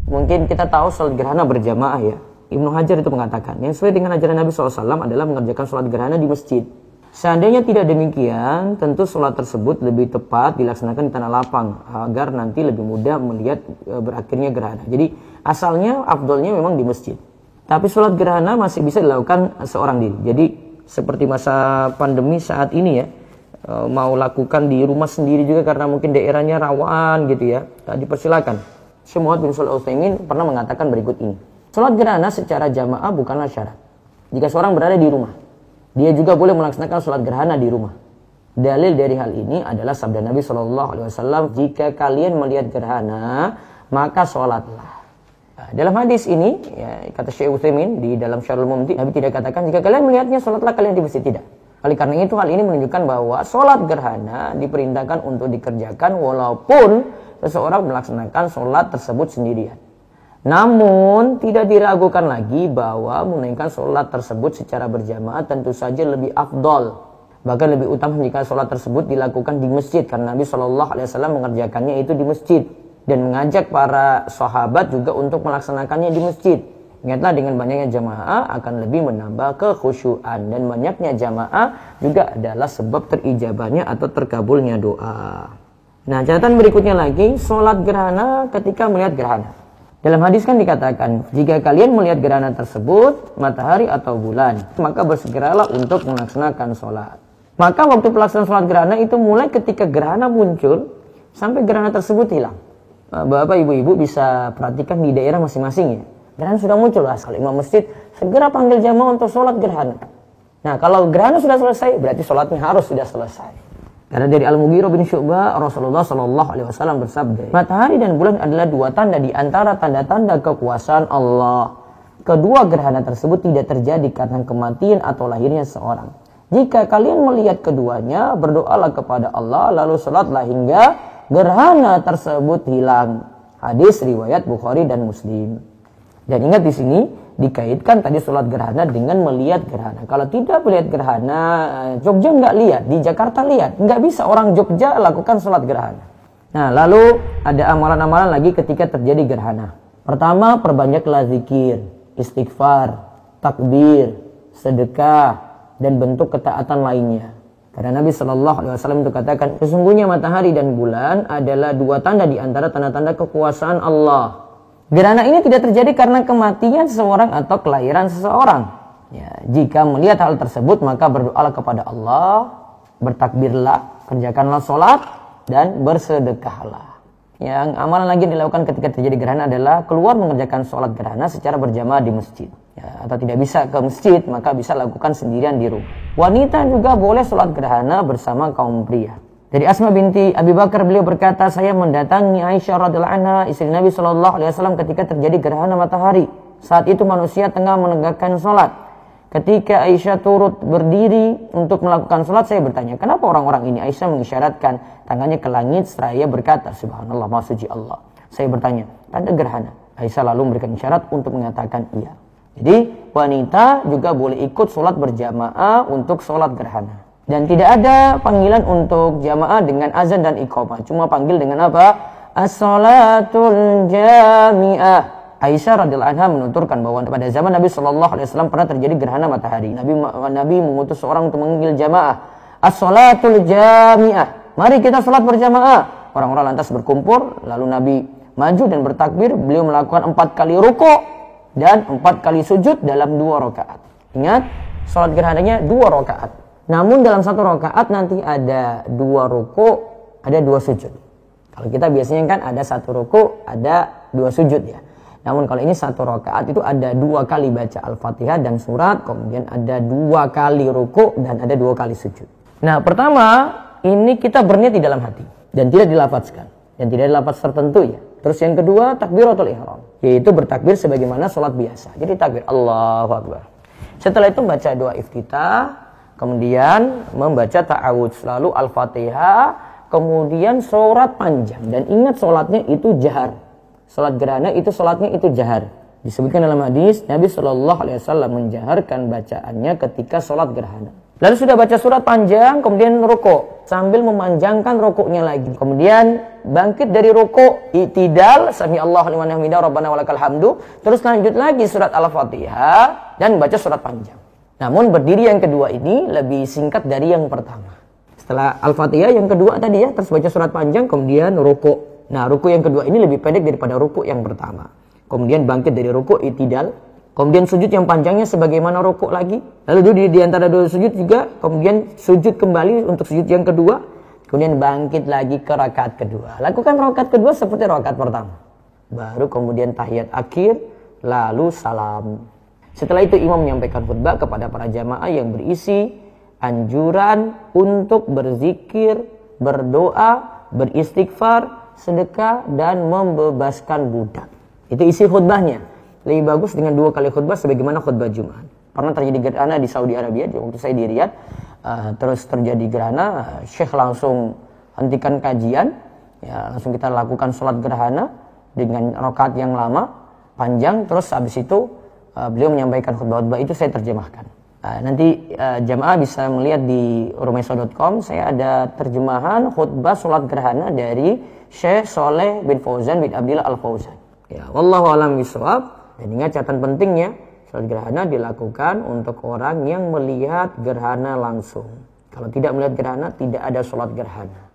Mungkin kita tahu sholat gerhana berjamaah ya. Ibnu Hajar itu mengatakan, yang sesuai dengan ajaran Nabi SAW adalah mengerjakan sholat gerhana di masjid. Seandainya tidak demikian, tentu sholat tersebut lebih tepat dilaksanakan di tanah lapang, agar nanti lebih mudah melihat berakhirnya gerhana. Jadi asalnya, afdolnya memang di masjid. Tapi sholat gerhana masih bisa dilakukan seorang diri. Jadi seperti masa pandemi saat ini ya, mau lakukan di rumah sendiri juga karena mungkin daerahnya rawan gitu ya, dipersilakan. Syekh Muhammad bin Shalih Al-Utsaimin pernah mengatakan berikut ini. Sholat gerhana secara jamaah bukanlah syarat. Jika seorang berada di rumah, dia juga boleh melaksanakan sholat gerhana di rumah. Dalil dari hal ini adalah sabda Nabi SAW, jika kalian melihat gerhana, maka sholatlah. Nah, dalam hadis ini, ya, kata Syekh Utsaimin di dalam Syarhul Mumti, Nabi tidak katakan jika kalian melihatnya, sholatlah kalian di masjid, tidak. Oleh karena itu, hal ini menunjukkan bahwa sholat gerhana diperintahkan untuk dikerjakan walaupun seseorang melaksanakan sholat tersebut sendirian. Namun, tidak diragukan lagi bahwa menunaikan sholat tersebut secara berjamaah tentu saja lebih afdol. Bahkan lebih utama jika sholat tersebut dilakukan di masjid. Karena Nabi SAW mengerjakannya itu di masjid. Dan mengajak para sahabat juga untuk melaksanakannya di masjid. Ingatlah, dengan banyaknya jamaah akan lebih menambah kekhusyuan. Dan banyaknya jamaah juga adalah sebab terijabahnya atau terkabulnya doa. Nah, catatan berikutnya lagi, sholat gerhana ketika melihat gerhana. Dalam hadis kan dikatakan, jika kalian melihat gerhana tersebut, matahari atau bulan, maka bersegeralah untuk melaksanakan sholat. Maka waktu pelaksanaan sholat gerhana itu mulai ketika gerhana muncul, sampai gerhana tersebut hilang. Bapak, ibu-ibu bisa perhatikan di daerah masing-masing ya. Gerhana sudah muncul, asal imam masjid segera panggil jamaah untuk sholat gerhana. Nah, kalau gerhana sudah selesai, berarti sholatnya harus sudah selesai. Karena dari Al-Mughirah bin Syu'bah, Rasulullah SAW bersabda, matahari dan bulan adalah dua tanda di antara tanda-tanda kekuasaan Allah. Kedua gerhana tersebut tidak terjadi karena kematian atau lahirnya seorang. Jika kalian melihat keduanya, berdoalah kepada Allah, lalu sholatlah hingga gerhana tersebut hilang. Hadis riwayat Bukhari dan Muslim. Dan ingat di sini dikaitkan tadi sholat gerhana dengan melihat gerhana. Kalau tidak melihat gerhana, Jogja nggak lihat, di Jakarta lihat. Nggak bisa orang Jogja lakukan sholat gerhana. Nah, lalu ada amalan-amalan lagi ketika terjadi gerhana. Pertama, perbanyaklah zikir, istighfar, takbir, sedekah, dan bentuk ketaatan lainnya. Karena Nabi SAW itu katakan, sesungguhnya matahari dan bulan adalah dua tanda di antara tanda-tanda kekuasaan Allah. Gerhana ini tidak terjadi karena kematian seseorang atau kelahiran seseorang. Ya, jika melihat hal tersebut, maka berdoalah kepada Allah, bertakbirlah, kerjakanlah sholat, dan bersedekahlah. Yang amalan lagi yang dilakukan ketika terjadi gerhana adalah keluar mengerjakan sholat gerhana secara berjamaah di masjid. Ya, atau tidak bisa ke masjid, maka bisa lakukan sendirian di rumah. Wanita juga boleh sholat gerhana bersama kaum pria. Dari Asma binti Abi Bakar, beliau berkata, saya mendatangi Aisyah radhiyallahu anha, istri Nabi SAW ketika terjadi gerhana matahari. Saat itu manusia tengah menegakkan sholat. Ketika Aisyah turut berdiri untuk melakukan sholat, saya bertanya, kenapa orang-orang ini? Aisyah mengisyaratkan tangannya ke langit seraya berkata, Subhanallah, Maha Suci Allah. Saya bertanya, tanda gerhana? Aisyah lalu memberikan isyarat untuk mengatakan iya. Jadi wanita juga boleh ikut sholat berjamaah untuk sholat gerhana. Dan tidak ada panggilan untuk jamaah dengan azan dan iqamah. Cuma panggil dengan apa? As-salatul jami'ah. Aisyah radhiyallahu anha menuturkan bahwa pada zaman Nabi SAW pernah terjadi gerhana matahari. Nabi mengutus seorang untuk memanggil jamaah. As-salatul jami'ah. Mari kita sholat berjamaah. Orang-orang lantas berkumpul. Lalu Nabi maju dan bertakbir. Beliau melakukan 4 kali ruku' dan 4 kali sujud dalam 2 rakaat. Ingat, sholat gerhananya 2 rakaat. Namun dalam 1 rakaat nanti ada 2 ruku, ada 2 sujud. Kalau kita biasanya kan ada 1 ruku, ada 2 sujud ya. Namun kalau ini 1 rakaat itu ada 2 kali baca Al-Fatihah dan surat, kemudian ada 2 kali ruku dan ada 2 kali sujud. Nah, pertama ini kita berniat di dalam hati dan tidak dilafazkan dan tidak ada lafaz tertentu ya. Terus yang kedua takbiratul ihram, yaitu bertakbir sebagaimana sholat biasa. Jadi takbir Allahu Akbar. Setelah itu baca doa iftitah. Kemudian membaca ta'awudz, lalu Al-Fatihah, kemudian surat panjang. Dan ingat sholatnya itu jahar. Sholat gerhana itu sholatnya itu jahar. Disebutkan dalam hadis, Nabi Shallallahu Alaihi Wasallam menjaharkan bacaannya ketika sholat gerhana. Lalu sudah baca surat panjang, kemudian rukuk sambil memanjangkan rukuknya lagi. Kemudian bangkit dari rukuk, i'tidal, sami Allahu liman hamidah, rabbana walakal hamdu. Terus lanjut lagi surat Al-Fatihah dan baca surat panjang. Namun berdiri yang kedua ini lebih singkat dari yang pertama. Setelah Al-Fatihah yang kedua tadi ya, terus baca surat panjang, kemudian rukuk. Nah, rukuk yang kedua ini lebih pendek daripada rukuk yang pertama. Kemudian bangkit dari rukuk, i'tidal. Kemudian sujud yang panjangnya sebagaimana rukuk lagi. Lalu di antara dua sujud juga. Kemudian sujud kembali untuk sujud yang kedua. Kemudian bangkit lagi ke rakaat kedua. Lakukan rakaat kedua seperti rakaat pertama. Baru kemudian tahiyat akhir. Lalu salam. Setelah itu imam menyampaikan khutbah kepada para jamaah yang berisi anjuran untuk berzikir, berdoa, beristighfar, sedekah, dan membebaskan budak. Itu isi khutbahnya. Lebih bagus dengan 2 kali khutbah sebagaimana khutbah Jumat. Pernah terjadi gerhana di Saudi Arabia, waktu saya di Riyadh, terus terjadi gerhana, Syekh langsung hentikan kajian, ya, langsung kita lakukan sholat gerhana dengan rakaat yang lama, panjang, terus habis itu beliau menyampaikan khutbah itu saya terjemahkan. Nanti jamaah bisa melihat di rumeso.com, saya ada terjemahan khutbah sholat gerhana dari Syekh Soleh bin Fauzan bin Abdillah Al-Fauzan. Ya, wallahu a'lam bishawab. Dan ingat catatan pentingnya, sholat gerhana dilakukan untuk orang yang melihat gerhana langsung. Kalau tidak melihat gerhana, tidak ada sholat gerhana.